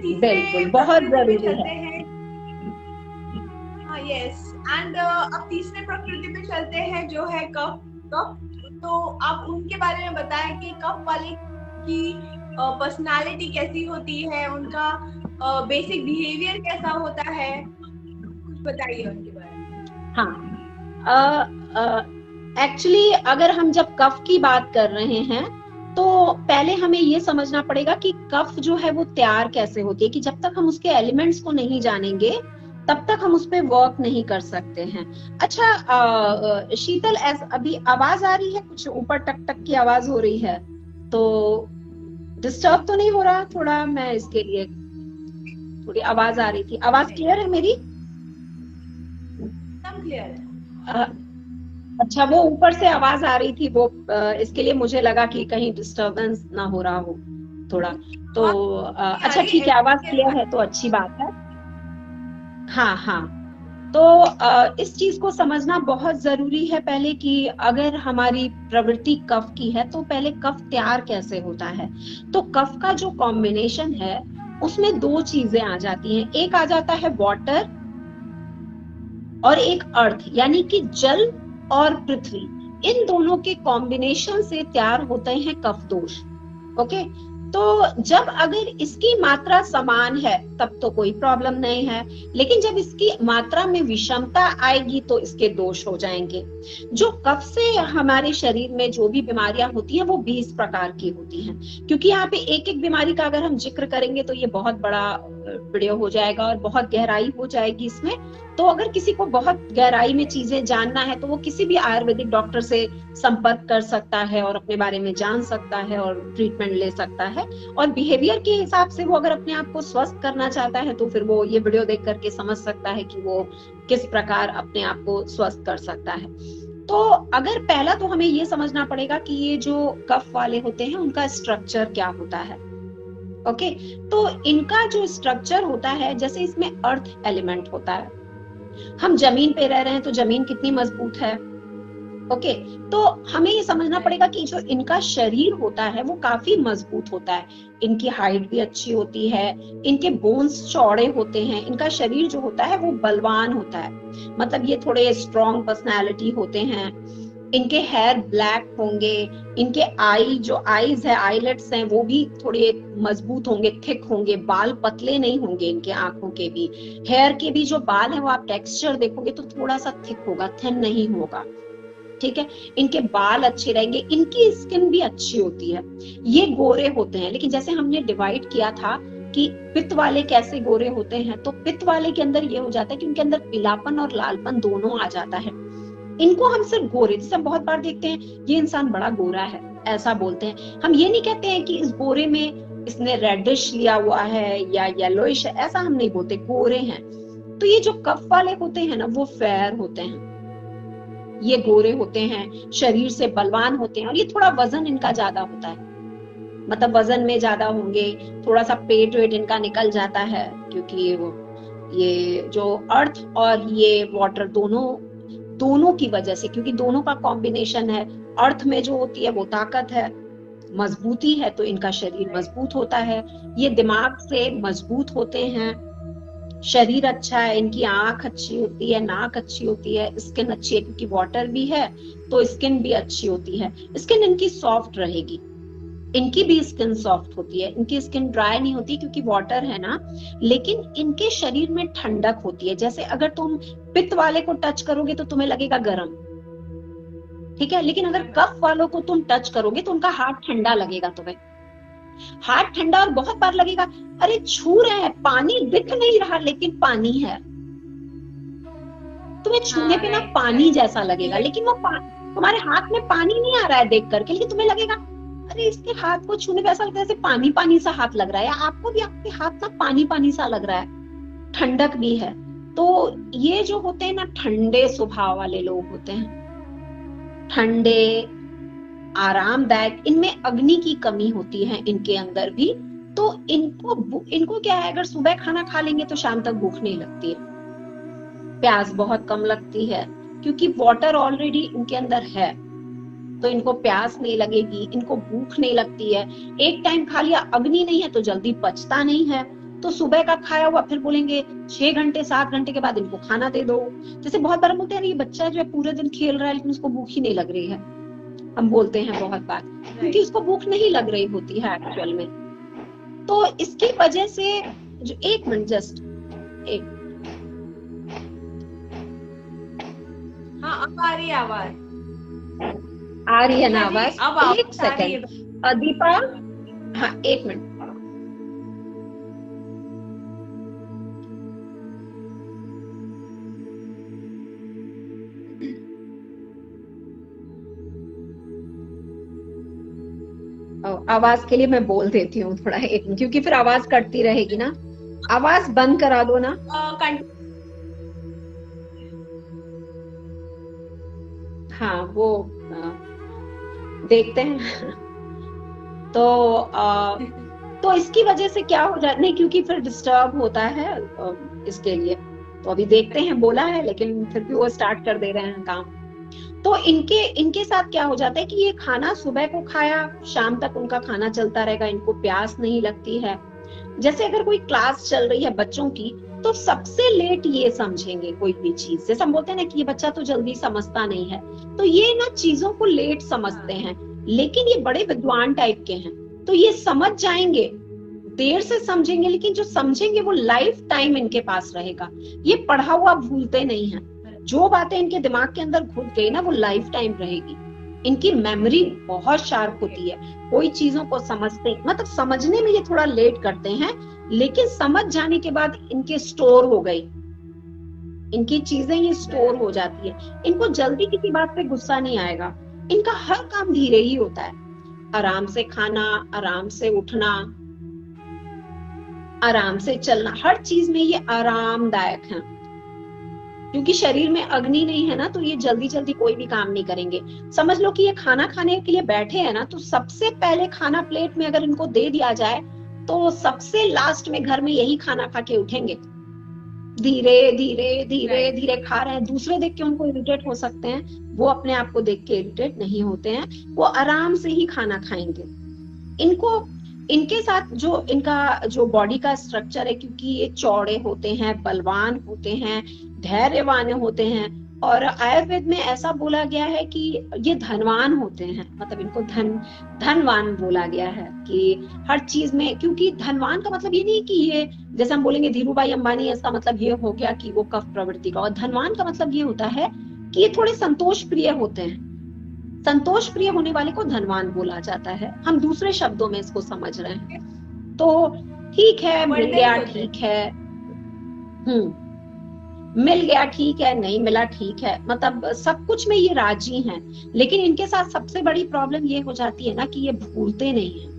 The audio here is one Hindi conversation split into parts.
बिल्कुल तीसरे बहुत प्रकृति पे जरूरी चलते है। हैं। हाँ, यस। एंड अब तीसरे प्रकृति पे चलते हैं जो है कफ। कफ, तो आप उनके बारे में बताएं कि कफ वाले की पर्सनालिटी कैसी होती है, उनका बेसिक बिहेवियर कैसा होता है, कुछ बताइए उनके बारे में। हाँ, एक्चुअली अगर हम जब कफ की बात कर रहे हैं तो पहले हमें ये समझना पड़ेगा कि कफ जो है वो तैयार कैसे होती है, कि जब तक हम उसके एलिमेंट्स को नहीं जानेंगे तब तक हम उस पर वर्क नहीं कर सकते हैं। अच्छा, शीतल, अभी आवाज आ रही है? कुछ ऊपर टक टक की आवाज हो रही है, तो डिस्टर्ब तो नहीं हो रहा? थोड़ा मैं इसके लिए, थोड़ी आवाज आ रही थी। आवाज क्लियर है मेरी? एकदम क्लियर है। अच्छा, वो ऊपर से आवाज आ रही थी, वो इसके लिए मुझे लगा कि कहीं डिस्टरबेंस ना हो रहा हो थोड़ा। तो आ अच्छा रही ठीक है, आवाज क्लियर है तो अच्छी बात है। हाँ हाँ, तो इस चीज को समझना बहुत जरूरी है पहले कि अगर हमारी प्रवृत्ति कफ की है तो पहले कफ तैयार कैसे होता है। तो कफ का जो कॉम्बिनेशन है उसमें दो चीजें आ जाती हैं, एक आ जाता है वाटर और एक अर्थ, यानी कि जल और पृथ्वी। इन दोनों के कॉम्बिनेशन से तैयार होते हैं कफ दोष। ओके, तो जब अगर इसकी मात्रा समान है तब तो कोई प्रॉब्लम नहीं है, लेकिन जब इसकी मात्रा में विषमता आएगी तो इसके दोष हो जाएंगे। जो कफ से हमारे शरीर में जो भी बीमारियां होती हैं वो 20 प्रकार की होती हैं। क्योंकि यहाँ पे एक एक बीमारी का अगर हम जिक्र करेंगे तो ये बहुत बड़ा वीडियो हो जाएगा और बहुत गहराई हो जाएगी इसमें। तो अगर किसी को बहुत गहराई में चीजें जानना है तो वो किसी भी आयुर्वेदिक डॉक्टर से संपर्क कर सकता है और अपने बारे में जान सकता है और ट्रीटमेंट ले सकता है। और बिहेवियर के हिसाब से वो अगर अपने आप को स्वस्थ करना चाहता है तो फिर वो ये वीडियो देख करके समझ सकता है कि वो किस प्रकार अपने आप को स्वस्थ कर सकता है। तो अगर पहला तो हमें ये समझना पड़ेगा कि ये जो कफ वाले होते हैं उनका स्ट्रक्चर क्या होता है। ओके, तो इनका जो स्ट्रक्चर होता है, जैसे इसमें अर्थ एलिमेंट होता है, हम जमीन पे रह रहे हैं तो जमीन कितनी मजबूत है। ओके, तो हमें ये समझना पड़ेगा कि जो इनका शरीर होता है वो काफी मजबूत होता है, इनकी हाइट भी अच्छी होती है, इनके बोन्स चौड़े होते हैं, इनका शरीर जो होता है वो बलवान होता है, मतलब ये थोड़े स्ट्रॉन्ग पर्सनैलिटी होते हैं। इनके हेयर ब्लैक होंगे, इनके जो आईज है, आईलेट्स हैं, वो भी थोड़े मजबूत होंगे, थिक होंगे, बाल पतले नहीं होंगे इनके आंखों के भी। हेयर के भी जो बाल है वो आप टेक्सचर देखोगे तो थोड़ा सा थिक होगा, थिन नहीं होगा। ठीक है, इनके बाल अच्छे रहेंगे, इनकी स्किन भी अच्छी होती है। ये गोरे होते हैं, लेकिन जैसे हमने डिवाइड किया था कि पित्त वाले कैसे गोरे होते हैं, तो पित्त वाले के अंदर ये हो जाता है कि उनके अंदर पीलापन और लालपन दोनों आ जाता है। इनको हम सिर्फ गोरे, जैसे बहुत बार देखते हैं ये इंसान बड़ा गोरा है ऐसा बोलते हैं, हम ये नहीं कहते हैं कि इस गोरे में इसने रेडिश लिया हुआ है या येलोइश है, ऐसा हम नहीं बोलते, गोरे हैं। तो ये जो कफ वाले होते हैं ना वो फेयर होते हैं, ये गोरे होते हैं, शरीर से बलवान होते हैं, और ये थोड़ा वजन इनका ज्यादा होता है, मतलब वजन में ज्यादा होंगे, थोड़ा सा पेट वेट इनका निकल जाता है, क्योंकि ये जो अर्थ और ये वाटर दोनों की वजह से, क्योंकि दोनों का कॉम्बिनेशन है। अर्थ में जो होती है वो ताकत है, मजबूती है, तो इनका शरीर मजबूत होता है। ये दिमाग से मजबूत होते हैं, शरीर अच्छा है, इनकी आंख अच्छी होती है, नाक अच्छी होती है, स्किन अच्छी है, क्योंकि वाटर भी है तो स्किन भी अच्छी होती है। स्किन इनकी सॉफ्ट रहेगी, इनकी भी स्किन सॉफ्ट होती है, इनकी स्किन ड्राई नहीं होती क्योंकि वाटर है ना। लेकिन इनके शरीर में ठंडक होती है, जैसे अगर तुम पित्त वाले को टच करोगे तो तुम्हें लगेगा गर्म, ठीक है, लेकिन अगर कफ वालों को तुम टच करोगे तो उनका हाथ ठंडा लगेगा तुम्हें, हाथ ठंडा, और बहुत बार लगेगा अरे छू रहे हैं, पानी दिख नहीं रहा लेकिन पानी है, तुम्हें छूने पे ना पानी जैसा लगेगा, लेकिन वो तुम्हारे हाथ में पानी नहीं आ रहा है देख करके, लेकिन तुम्हें लगेगा अरे इसके हाथ को छूने पे ऐसा लगता है जैसे पानी पानी सा हाथ लग रहा है, या आपको भी आपके हाथ ना पानी पानी सा लग रहा है, ठंडक भी है। तो ये जो होते हैं ना ठंडे स्वभाव वाले लोग होते हैं, ठंडे, आरामदायक, इनमें अग्नि की कमी होती है इनके अंदर भी। तो इनको क्या है, अगर सुबह खाना खा लेंगे तो शाम तक भूख नहीं लगती है, प्यास बहुत कम लगती है, क्योंकि वाटर ऑलरेडी इनके अंदर है, तो इनको प्यास नहीं लगेगी, इनको भूख नहीं लगती है। एक टाइम खा लिया, अग्नि नहीं है तो जल्दी पचता नहीं है, तो सुबह का खाया हुआ फिर बोलेंगे 6 घंटे 7 घंटे के बाद इनको खाना दे दो। जैसे बहुत बार बोलते हैं ये बच्चा जो है पूरे दिन खेल रहा है लेकिन उसको भूख ही नहीं लग रही है, हम बोलते हैं बहुत बार, क्योंकि उसको भूख नहीं लग रही होती है एक्चुअल में। तो इसकी वजह से जो, एक मिनट जस्ट एक, हाँ अब आ रही है आवाज, आ रही है ना हाँ जी, आवाज? अब आवाज एक आ रही है। सेकंड दीपा, हाँ एक मिनट। आवाज के लिए मैं बोल देती हूँ थोड़ा एक मिनट, क्योंकि फिर आवाज कटती रहेगी ना। आवाज बंद करा दो ना। हाँ वो देखते हैं। तो इसकी वजह से क्या हो जाता, नहीं क्योंकि फिर डिस्टर्ब होता है इसके लिए, तो अभी देखते हैं, बोला है लेकिन फिर भी वो स्टार्ट कर दे रहे हैं काम। तो इनके साथ क्या हो जाता है कि ये खाना सुबह को खाया, शाम तक उनका खाना चलता रहेगा, इनको प्यास नहीं लगती है। जैसे अगर कोई क्लास चल रही है बच्चों की, तो सबसे लेट ये समझेंगे कोई भी चीज। जैसे हम बोलते हैं ना कि ये बच्चा तो जल्दी समझता नहीं है, तो ये ना चीजों को लेट समझते हैं, लेकिन ये बड़े विद्वान टाइप के हैं, तो ये समझ जाएंगे, देर से समझेंगे, लेकिन जो समझेंगे वो लाइफ टाइम इनके पास रहेगा। ये पढ़ा हुआ भूलते नहीं है, जो बातें इनके दिमाग के अंदर घुस गई ना वो लाइफ टाइम रहेगी। इनकी मेमोरी बहुत शार्प होती है, कोई चीजों को समझते, मतलब समझने में ये थोड़ा लेट करते हैं, लेकिन समझ जाने के बाद इनके स्टोर हो गई, इनकी चीजें ये स्टोर हो जाती है। इनको जल्दी किसी बात पे गुस्सा नहीं आएगा, इनका हर काम धीरे ही होता है, आराम से खाना, आराम से उठना, आराम से चलना, हर चीज में ये आरामदायक है। क्योंकि शरीर में अग्नि नहीं है ना, तो ये जल्दी जल्दी कोई भी काम नहीं करेंगे। समझ लो कि ये खाना खाने के लिए बैठे हैं ना, तो सबसे पहले खाना प्लेट में अगर इनको दे दिया जाए तो सबसे लास्ट में घर में यही खाना खा के उठेंगे। धीरे धीरे धीरे धीरे खा रहे हैं, दूसरे देख के उनको इरिटेट हो सकते हैं, वो अपने आप को देख के इरिटेट नहीं होते हैं, वो आराम से ही खाना खाएंगे। इनके साथ जो इनका जो बॉडी का स्ट्रक्चर है, क्योंकि ये चौड़े होते हैं, बलवान होते हैं, धैर्यवान होते हैं, और आयुर्वेद में ऐसा बोला गया है कि ये धनवान होते हैं, मतलब इनको धनवान बोला गया है कि हर चीज में, क्योंकि धनवान का मतलब ये नहीं कि ये, जैसे हम बोलेंगे धीरू भाई अंबानी, ऐसा मतलब ये हो गया कि वो कफ प्रवृत्ति का, और धनवान का मतलब ये होता है कि ये थोड़े संतोष प्रिय होते हैं। संतोष प्रिय होने वाले को धनवान बोला जाता है, हम दूसरे शब्दों में इसको समझ रहे हैं। तो ठीक है, मिल गया ठीक है, मिल गया ठीक है, नहीं मिला ठीक है, मतलब सब कुछ में ये राजी हैं। लेकिन इनके साथ सबसे बड़ी प्रॉब्लम ये हो जाती है ना कि ये भूलते नहीं है।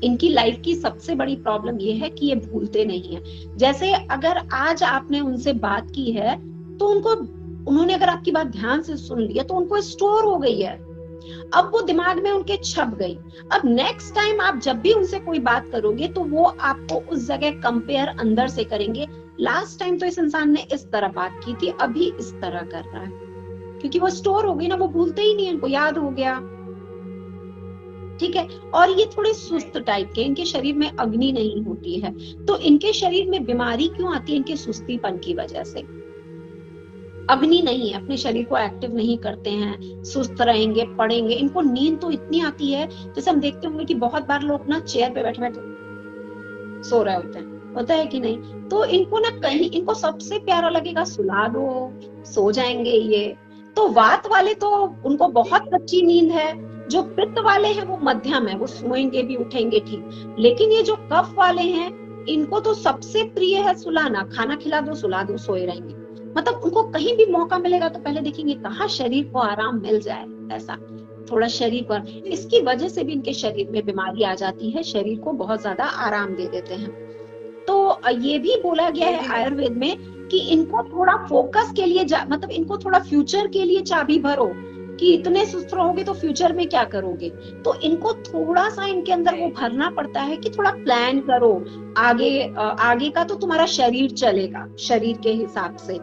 इनकी लाइफ की सबसे बड़ी प्रॉब्लम ये है कि ये भूलते नहीं है। जैसे अगर आज आपने उनसे बात की है तो उन्होंने अगर आपकी बात ध्यान से सुन लिया तो उनको स्टोर हो गई है, अब वो दिमाग में उनके छप गई। अब नेक्स्ट टाइम आप जब भी उनसे कोई बात करोगे तो वो आपको उस जगह कंपेयर अंदर से करेंगे, लास्ट टाइम तो इस इंसान ने इस तरह बात की थी, अभी इस तरह कर रहा है, क्योंकि वो स्टोर हो गई ना, वो भूलते ही नहीं, उनको याद हो गया। ठीक है, और ये थोड़े सुस्त टाइप के, इनके शरीर में अग्नि नहीं होती है, तो इनके शरीर में बीमारी क्यों आती है? इनके सुस्तीपन की वजह से। अग्नि नहीं है, अपने शरीर को एक्टिव नहीं करते हैं, सुस्त रहेंगे, पड़ेंगे। इनको नींद तो इतनी आती है, जैसे हम देखते होंगे कि बहुत बार लोग ना चेयर पे बैठे बैठे सो रहे होते हैं, होता है कि नहीं? तो इनको ना कहीं, इनको सबसे प्यारा लगेगा सुला दो, सो जाएंगे ये। तो वात वाले तो उनको बहुत अच्छी नींद है, जो पित्त वाले हैं वो मध्यम है, वो सोएंगे भी उठेंगे ठीक। लेकिन ये जो कफ वाले हैं, इनको तो सबसे प्रिय है सुलाना, खाना खिला दो, सुला दो, सोए रहेंगे। मतलब उनको कहीं भी मौका मिलेगा तो पहले देखेंगे कहाँ शरीर को आराम मिल जाए, ऐसा थोड़ा शरीर पर। इसकी वजह से भी इनके शरीर में बीमारी आ जाती है, शरीर को बहुत ज्यादा आराम दे देते हैं। तो ये भी बोला गया है आयुर्वेद में कि इनको थोड़ा फोकस के लिए मतलब इनको थोड़ा फ्यूचर के लिए चाबी भरो, कि इतने सुस्त रहोगे तो फ्यूचर में क्या करोगे। तो इनको थोड़ा सा इनके अंदर वो भरना पड़ता है कि थोड़ा प्लान करो, आगे का तो तुम्हारा शरीर चलेगा शरीर के हिसाब से।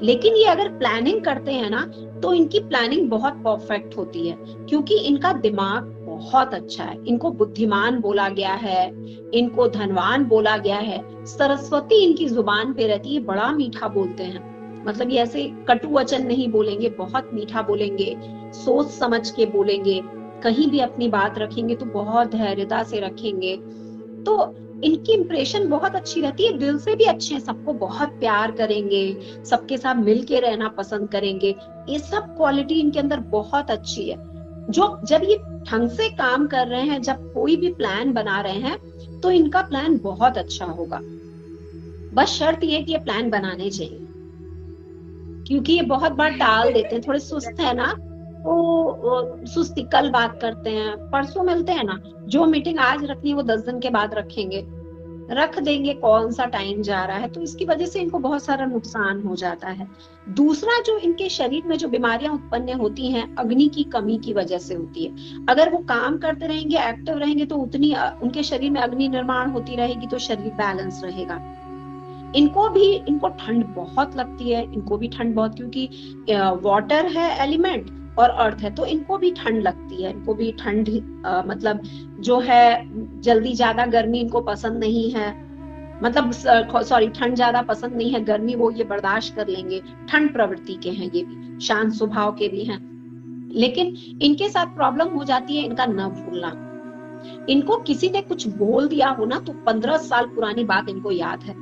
लेकिन ये अगर प्लानिंग करते हैं ना तो इनकी प्लानिंग बहुत परफेक्ट होती है, क्योंकि इनका दिमाग बहुत अच्छा है। इनको बुद्धिमान बोला गया है, इनको धनवान बोला गया है। सरस्वती इनकी जुबान पे रहती है, बड़ा मीठा बोलते हैं। मतलब ये ऐसे कटु वचन नहीं बोलेंगे, बहुत मीठा बोलेंगे, सोच समझ के बोलेंगे। कहीं भी अपनी बात रखेंगे तो बहुत धैर्यता से रखेंगे। तो इनकी इंप्रेशन बहुत अच्छी रहती है, दिल से भी अच्छे हैं, सबको बहुत प्यार करेंगे, सबके साथ मिल के रहना पसंद करेंगे। ये सब क्वालिटी इनके अंदर बहुत अच्छी है। जो जब ये ढंग से काम कर रहे हैं, जब कोई भी प्लान बना रहे हैं, तो इनका प्लान बहुत अच्छा होगा। बस शर्त ये कि ये प्लान बनाने चाहिए, क्योंकि ये बहुत बार टाल देते हैं, थोड़े सुस्त है ना, तो सुस्ती, कल बात करते हैं, परसों मिलते हैं ना। जो मीटिंग आज रखनी है वो 10 दिन के बाद रखेंगे, रख देंगे, कौन सा टाइम जा रहा है। तो इसकी वजह से इनको बहुत सारा नुकसान हो जाता है। दूसरा, जो इनके शरीर में जो बीमारियां उत्पन्न होती हैं, अग्नि की कमी की वजह से होती है। अगर वो काम करते रहेंगे, एक्टिव रहेंगे, तो उतनी उनके शरीर में अग्नि निर्माण होती रहेगी, तो शरीर बैलेंस रहेगा। इनको ठंड बहुत लगती है, इनको भी ठंड बहुत, क्योंकि वाटर है एलिमेंट और अर्थ है, तो इनको भी ठंड लगती है। इनको भी ठंड मतलब जो है, जल्दी ज्यादा गर्मी इनको पसंद नहीं है, मतलब सॉरी, ठंड ज्यादा पसंद नहीं है, गर्मी वो ये बर्दाश्त कर लेंगे। ठंड प्रवृत्ति के हैं, ये भी शांत स्वभाव के भी हैं। लेकिन इनके साथ प्रॉब्लम हो जाती है इनका न भूलना। इनको किसी ने कुछ बोल दिया हो ना, तो 15 साल पुरानी बात इनको याद है,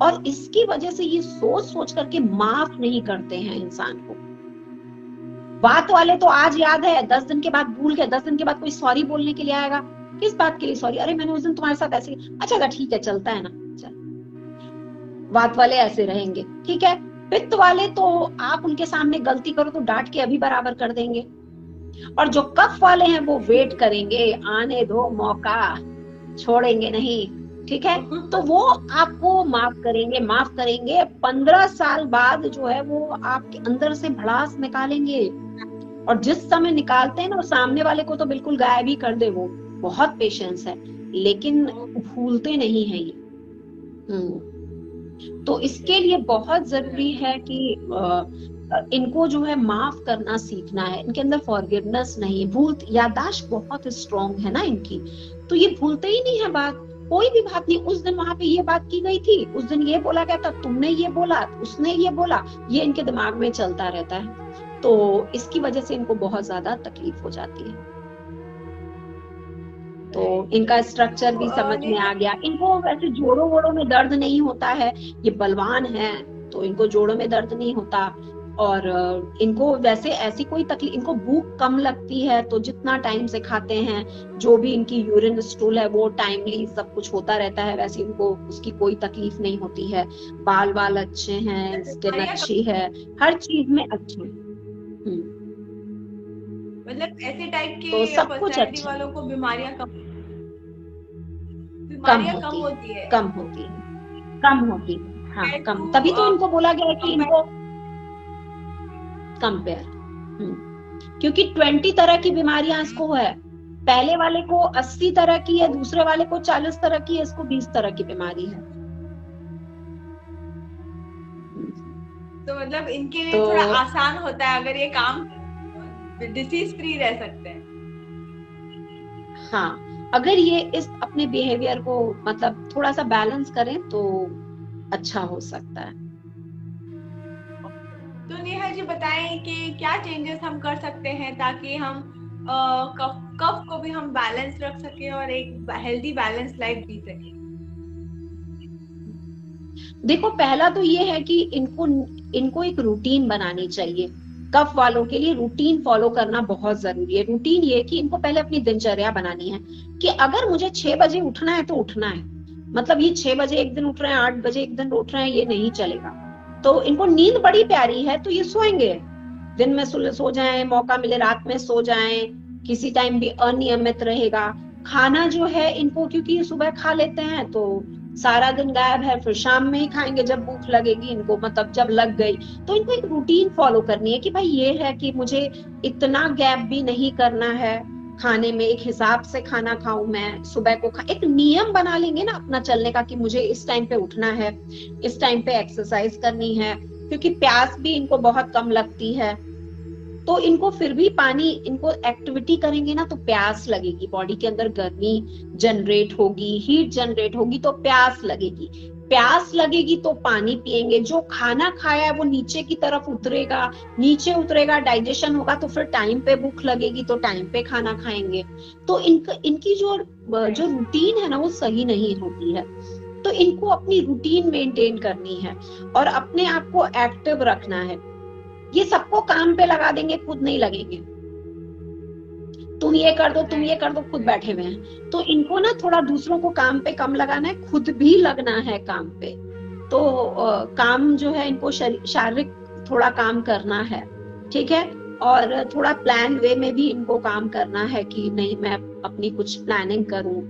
और इसकी वजह से ये सोच सोच करके माफ नहीं करते हैं इंसान को। बात वाले तो आज याद है, 10 दिन के बाद भूल गए। 10 दिन के बाद कोई सॉरी बोलने के लिए आएगा, किस बात के लिए सॉरी? अरे मैंने उस दिन तुम्हारे साथ ऐसे, अच्छा ठीक है, चलता है ना, चल। बात वाले ऐसे रहेंगे, ठीक है। पित्त वाले तो आप उनके सामने गलती करो तो डांट के अभी बराबर कर देंगे, और जो कफ वाले हैं वो वेट करेंगे, आने दो मौका, छोड़ेंगे नहीं, ठीक है। तो वो आपको माफ करेंगे 15 साल बाद जो है वो आपके अंदर से भड़ास निकालेंगे, और जिस समय निकालते हैं ना, वो सामने वाले को तो बिल्कुल गायब ही कर दे। वो बहुत पेशेंस है, लेकिन भूलते नहीं है ये। तो इसके लिए बहुत जरूरी है कि इनको जो है माफ करना सीखना है। इनके अंदर फॉरगिवनेस नहीं है, याददाश्त बहुत स्ट्रॉन्ग है ना इनकी, तो ये भूलते ही नहीं है बात, कोई भी बात नहीं। उस दिन वहां पे ये बात की गई थी, उस दिन ये बोला गया था, तुमने ये बोला, उसने ये बोला, ये इनके दिमाग में चलता रहता है। तो इसकी वजह से इनको बहुत ज्यादा तकलीफ हो जाती है। तो इनका स्ट्रक्चर भी समझ में आ गया। इनको वैसे जोड़ों वोड़ों में दर्द नहीं होता है, ये बलवान है तो इनको जोड़ों में दर्द नहीं होता। और इनको वैसे ऐसी कोई तकलीफ, इनको भूख कम लगती है, तो जितना टाइम से खाते हैं, जो भी इनकी यूरिन स्टूल है वो टाइमली सब कुछ होता रहता है, वैसे इनको उसकी कोई तकलीफ नहीं होती है। बाल अच्छे हैं, स्किन अच्छी है, हर चीज में अच्छी है। मतलब ऐसे टाइप के तो सब कुछ अच्छा वालों को बीमारियां कम होती है। हाँ, कम। तभी तो इनको बोला गया है कि इनको कंपेयर, क्योंकि 20 तरह की बीमारियां इसको है। पहले वाले को 80 तरह की है, दूसरे वाले को 40 तरह की है, इसको 20 तरह की बीमारी है। तो मतलब इनके लिए थोड़ा आसान होता है, अगर ये काम डिसीज फ्री रह सकते हैं। हाँ, अगर ये इस अपने बिहेवियर को मतलब थोड़ा सा बैलेंस करें तो अच्छा हो सकता है। तो नेहा जी बताएं कि क्या चेंजेस हम कर सकते हैं ताकि हम कफ को भी हम बैलेंस रख सके और एक हेल्दी बैलेंस लाइफ जी सके। देखो, पहला तो ये है कि इनको एक रूटीन बनानी चाहिए। कफ वालों के लिए रूटीन फॉलो करना बहुत जरूरी है। रूटीन ये कि इनको पहले अपनी दिनचर्या बनानी है कि अगर मुझे 6 बजे उठना है तो उठना है। मतलब ये 6 बजे एक दिन उठ रहे हैं, 8 बजे एक दिन उठ रहे हैं, ये नहीं चलेगा। तो इनको नींद बड़ी प्यारी है तो ये सोएंगे, दिन में सो जाएं, मौका मिले रात में सो जाएं, किसी टाइम भी अनियमित रहेगा। खाना जो है इनको, क्योंकि ये सुबह खा लेते हैं तो सारा दिन गायब है, फिर शाम में ही खाएंगे जब भूख लगेगी इनको, मतलब जब लग गई। तो इनको एक रूटीन फॉलो करनी है कि भाई ये है कि मुझे इतना गैप भी नहीं करना है खाने में, एक हिसाब से खाना खाऊं मैं, सुबह को एक नियम बना लेंगे ना अपना चलने का कि मुझे इस टाइम पे उठना है, इस टाइम पे एक्सरसाइज करनी है, क्योंकि प्यास भी इनको बहुत कम लगती है। तो इनको फिर भी पानी, इनको एक्टिविटी करेंगे ना तो प्यास लगेगी, बॉडी के अंदर गर्मी जनरेट होगी, हीट जनरेट होगी, तो प्यास लगेगी। प्यास लगेगी तो पानी पिएंगे, जो खाना खाया है वो नीचे की तरफ उतरेगा, नीचे उतरेगा, डाइजेशन होगा, तो फिर टाइम पे भूख लगेगी तो टाइम पे खाना खाएंगे। तो इनकी जो रूटीन है ना वो सही नहीं होती है। तो इनको अपनी रूटीन मेंटेन करनी है और अपने आप को एक्टिव रखना है। ये सबको काम पे लगा देंगे, खुद नहीं लगेंगे। तुम ये कर दो, तुम ये कर दो, खुद बैठे हुए हैं। तो इनको ना थोड़ा दूसरों को काम पे कम लगाना है, खुद भी लगना है काम पे। तो काम जो है इनको शारीरिक थोड़ा काम करना है, ठीक है। और थोड़ा प्लान वे में भी इनको काम करना है कि नहीं मैं अपनी कुछ प्लानिंग करूं,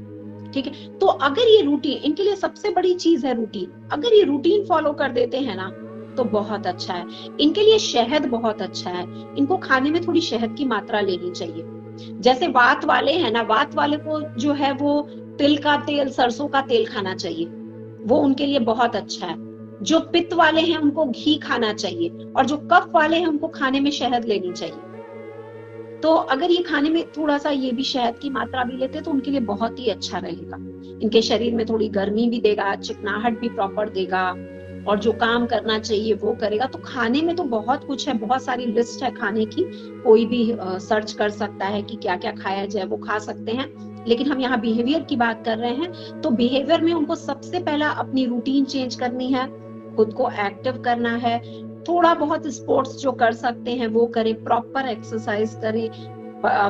ठीक है। तो अगर ये रूटीन, इनके लिए सबसे बड़ी चीज है रूटीन, अगर ये रूटीन फॉलो कर देते हैं ना तो बहुत अच्छा है। इनके लिए शहद बहुत अच्छा है, इनको खाने में थोड़ी शहद की मात्रा लेनी चाहिए। जैसे वात वाले हैं ना, वात वाले को जो है वो तिल का तेल, सरसों का तेल खाना चाहिए, वो उनके लिए बहुत अच्छा है। जो पित्त वाले हैं उनको घी खाना चाहिए, और जो कफ वाले हैं उनको खाने में शहद लेनी चाहिए। तो अगर ये खाने में थोड़ा सा ये भी शहद की मात्रा भी लेते तो उनके लिए बहुत ही अच्छा रहेगा। इनके शरीर में थोड़ी गर्मी भी देगा, चिकनाहट भी प्रॉपर देगा, और जो काम करना चाहिए वो करेगा। तो खाने में तो बहुत कुछ है, बहुत सारी लिस्ट है खाने की, कोई भी सर्च कर सकता है कि क्या क्या खाया जाए, वो खा सकते हैं। लेकिन हम यहाँ बिहेवियर की बात कर रहे हैं, तो बिहेवियर में उनको सबसे पहला अपनी रूटीन चेंज करनी है, खुद को एक्टिव करना है, थोड़ा बहुत स्पोर्ट्स जो कर सकते हैं वो करें, प्रॉपर एक्सरसाइज करें,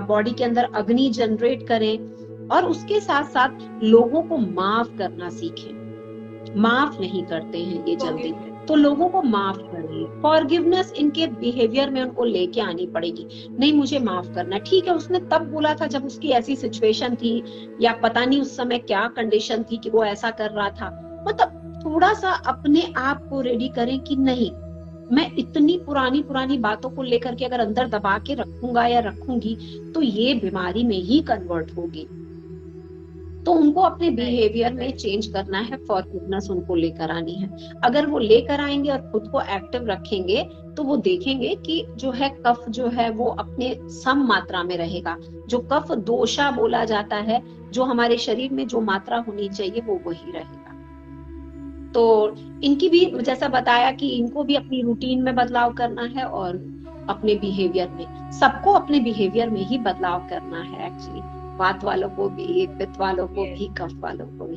बॉडी के अंदर अग्नि जनरेट करें, और उसके साथ साथ लोगों को माफ करना सीखें। माफ नहीं करते हैं ये जल्दी, तो लोगों को माफ करिए। फॉरगिवनेस इनके बिहेवियर में उनको लेके आनी पड़ेगी। नहीं मुझे माफ करना, ठीक है उसने तब बोला था जब उसकी ऐसी सिचुएशन थी, या पता नहीं उस समय क्या कंडीशन थी कि वो ऐसा कर रहा था। मतलब थोड़ा सा अपने आप को रेडी करें कि नहीं, मैं इतनी पुरानी बातों को लेकर के अगर अंदर दबा के रखूंगा या रखूंगी तो ये बीमारी में ही कन्वर्ट होगी। तो उनको अपने बिहेवियर में चेंज करना है, फॉरगिवनेस उनको लेकर आनी है। अगर वो लेकर आएंगे और खुद को एक्टिव रखेंगे तो वो देखेंगे कि जो है कफ जो है वो अपने सम मात्रा में रहेगा। जो कफ दोषा बोला जाता है, जो हमारे शरीर में जो मात्रा होनी चाहिए वो वही रहेगा। तो इनकी भी जैसा बताया कि इनको भी अपनी रूटीन में बदलाव करना है और अपने बिहेवियर में, सबको अपने बिहेवियर में ही बदलाव करना है एक्चुअली, वात वालों को भी, पित्त वालों को भी, कफ वालों को भी।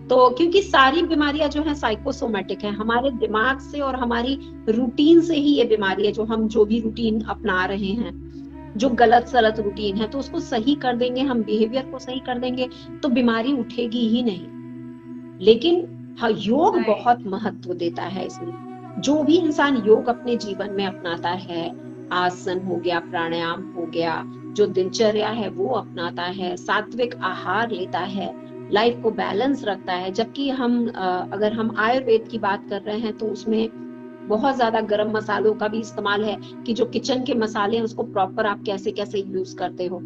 तो क्योंकि सारी बीमारियां जो है साइकोसोमेटिक है, हमारे दिमाग से और हमारी रूटीन से ही ये बीमारी है। जो हम जो भी रूटीन अपना रहे हैं, जो गलत सलत रूटीन है, तो उसको सही कर देंगे, हम बिहेवियर को सही कर देंगे तो बीमारी उठेगी ही नहीं। लेकिन हाँ, योग बहुत महत्व देता है इसमें। जो भी इंसान योग अपने जीवन में अपनाता है, आसन हो गया, प्राणायाम हो गया, जो दिनचर्या है वो अपनाता है, सात्विक आहार लेता है, लाइफ को बैलेंस रखता है। जबकि हम अगर हम आयुर्वेद की बात कर रहे हैं तो उसमें बहुत ज्यादा गरम मसालों का भी इस्तेमाल है, कि जो किचन के मसाले हैं उसको प्रॉपर आप कैसे कैसे यूज करते हो।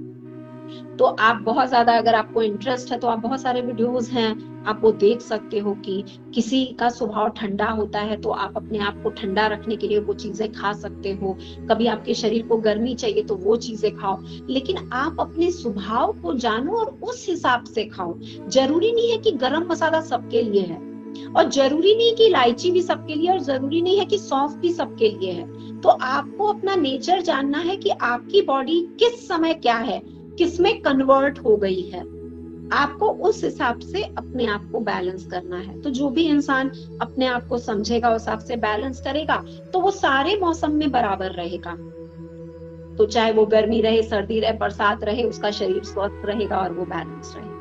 तो आप बहुत ज्यादा, अगर आपको इंटरेस्ट है तो आप बहुत सारे वीडियोस हैं, आप वो देख सकते हो कि किसी का स्वभाव ठंडा होता है तो आप अपने आप को ठंडा रखने के लिए वो चीजें खा सकते हो। कभी आपके शरीर को गर्मी चाहिए तो वो चीजें खाओ, लेकिन आप अपने स्वभाव को जानो और उस हिसाब से खाओ। जरूरी नहीं है कि गरम मसाला सबके लिए है, और जरूरी नहीं कि इलायची भी सबके लिए, और जरूरी नहीं है कि सौंफ भी सबके लिए है। तो आपको अपना नेचर जानना है कि आपकी बॉडी किस समय क्या है, किसमें कन्वर्ट हो गई है, आपको उस हिसाब से अपने आप को बैलेंस करना है। तो जो भी इंसान अपने आप को समझेगा, उस हिसाब से बैलेंस करेगा तो वो सारे मौसम में बराबर रहेगा। तो चाहे वो गर्मी रहे, सर्दी रहे, बरसात रहे, उसका शरीर स्वस्थ रहेगा और वो बैलेंस रहेगा।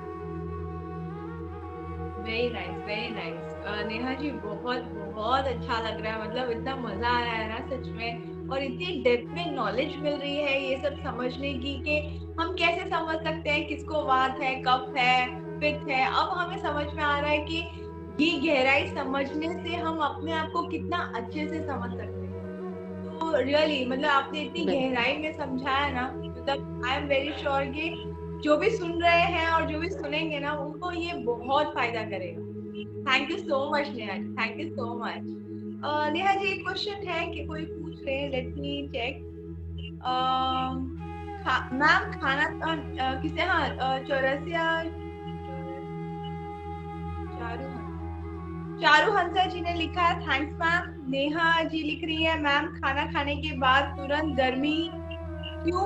Very nice, very nice. Neha ji बहुत बहुत अच्छा लग रहा है, मतलब इतना मजा आ रहा है ना सच में, और इतनी डेप्थ में नॉलेज मिल रही है ये सब समझने की कि हम कैसे समझ सकते हैं किसको वात है, कफ है, पित्त है। अब हमें समझ में आ रहा है कि ये गहराई समझने से हम अपने आप को कितना अच्छे से समझ सकते हैं। तो रियली मतलब आपने इतनी गहराई में समझाया ना, मतलब आई एम वेरी श्योर कि जो भी सुन रहे हैं और जो भी सुनेंगे ना उनको ये बहुत फायदा करेगा। Thank you so much Neha ji, thank you so much. Neha ji एक क्वेश्चन है कि कोई पूछ रहे हैं, लेट मी चेक। मैम खाना किसे, हाँ चौरसिया चारू हंसा जी ने लिखा है, थैंक्स मैम। नेहा जी लिख रही है, मैम खाना खाने के बाद तुरंत गर्मी क्यों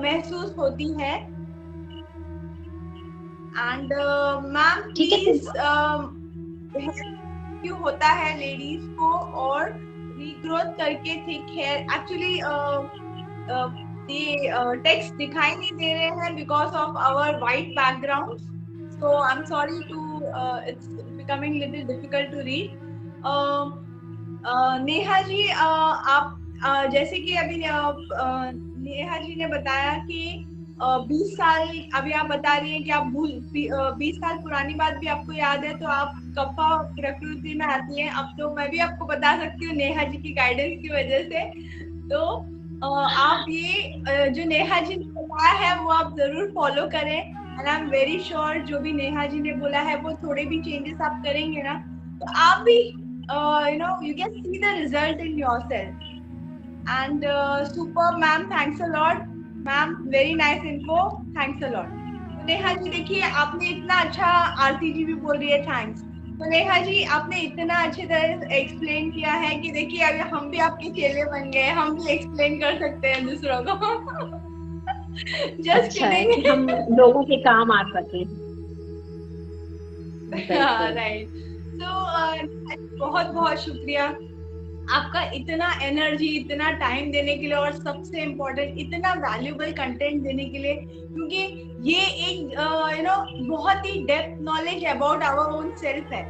महसूस होती है? एंड मैम प्लीज क्यों होता है लेडीज को और रीग्रोथ करके थिक हेयर? एक्चुअली ये टेक्स्ट दिखाई नहीं दे रहे हैं because of our white background, so I am sorry to, it's becoming little difficult to read. Neha ji आप जैसे कि अभी नेहा जी ने बताया कि 20 साल, अभी आप बता रही हैं कि आप 20 साल पुरानी बात भी आपको याद है, तो आप कफा प्रकृति में आती हैं। अब तो मैं भी आपको बता सकती हूँ नेहा जी की गाइडेंस की वजह से। तो आप ये जो नेहा जी ने बताया है वो आप जरूर फॉलो करें, and I am very sure जो भी नेहा जी ने बोला है वो थोड़े भी चेंजेस आप करेंगे ना, तो आप भी you can see the result in yourself. And super ma'am, thanks a lot ma'am, very nice info, thanks a lot. तो नेहा जी देखिए आपने इतना अच्छा, आरती जी भी बोल रही है थैंक्स। तो नेहा जी आपने इतना अच्छे तरह से एक्सप्लेन किया है कि देखिए अभी हम भी आपके चेले बन गए, हम भी एक्सप्लेन कर सकते हैं दूसरों को। अच्छा है कि हम लोगों के काम आ सके। राइट। तो बहुत बहुत शुक्रिया आपका इतना एनर्जी, इतना टाइम देने के लिए, और सबसे इम्पोर्टेंट इतना वैल्यूएबल कंटेंट देने के लिए, क्योंकि ये एक बहुत ही depth knowledge about our own self है।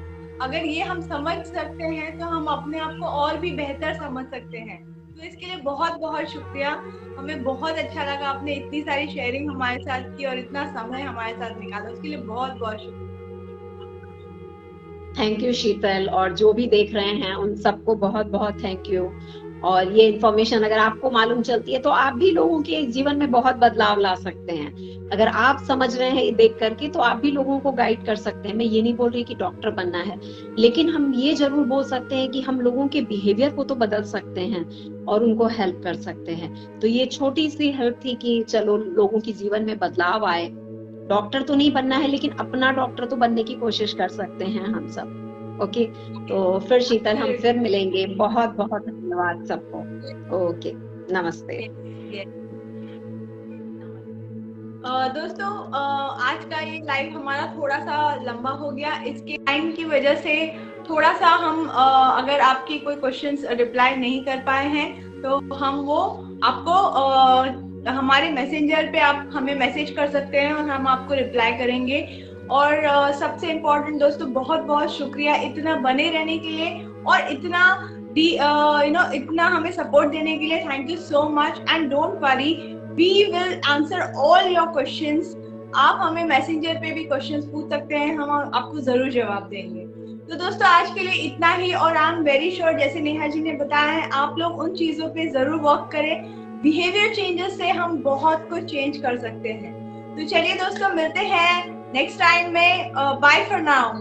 अगर ये हम समझ सकते हैं तो हम अपने आप को और भी बेहतर समझ सकते हैं। तो इसके लिए बहुत बहुत शुक्रिया, हमें बहुत अच्छा लगा, आपने इतनी सारी शेयरिंग हमारे साथ की और इतना समय हमारे साथ निकाला, उसके लिए बहुत बहुत शुक्रिया। थैंक यू शीतल, और जो भी देख रहे हैं उन सबको बहुत बहुत थैंक यू। और ये इन्फॉर्मेशन अगर आपको मालूम चलती है तो आप भी लोगों के जीवन में बहुत बदलाव ला सकते हैं। अगर आप समझ रहे हैं देख करके तो आप भी लोगों को गाइड कर सकते हैं। मैं ये नहीं बोल रही कि डॉक्टर बनना है, लेकिन हम ये जरूर बोल सकते हैं कि हम लोगों के बिहेवियर को तो बदल सकते हैं और उनको हेल्प कर सकते हैं। तो ये छोटी सी हेल्प थी कि चलो लोगों के जीवन में बदलाव आए। डॉक्टर तो नहीं बनना है, लेकिन अपना डॉक्टर तो बनने की कोशिश कर सकते हैं हम सब। ओके, तो फिर शीतल हम फिर मिलेंगे। बहुत बहुत धन्यवाद सबको। ओके, नमस्ते। दोस्तों आज का ये लाइव हमारा थोड़ा सा लंबा हो गया, इसके टाइम की वजह से थोड़ा सा हम अगर आपकी कोई क्वेश्चंस रिप्लाई नहीं कर पाए हैं तो हम वो आपको हमारे मैसेंजर पे आप हमें मैसेज कर सकते हैं और हम आपको रिप्लाई करेंगे। और सबसे इम्पोर्टेंट दोस्तों, बहुत बहुत शुक्रिया इतना बने रहने के लिए और इतना इतना हमें सपोर्ट देने के लिए। Thank you so much, and don't worry, we will answer all your questions. आप हमें मैसेंजर पे भी क्वेश्चंस पूछ सकते हैं, हम आपको जरूर जवाब देंगे। तो दोस्तों आज के लिए इतना ही, और आई एम वेरी श्योर जैसे नेहा जी ने बताया है, आप लोग उन चीजों पे जरूर वर्क करें। बिहेवियर चेंजेस से हम बहुत कुछ चेंज कर सकते हैं। तो चलिए दोस्तों, मिलते हैं नेक्स्ट टाइम में। Bye for now.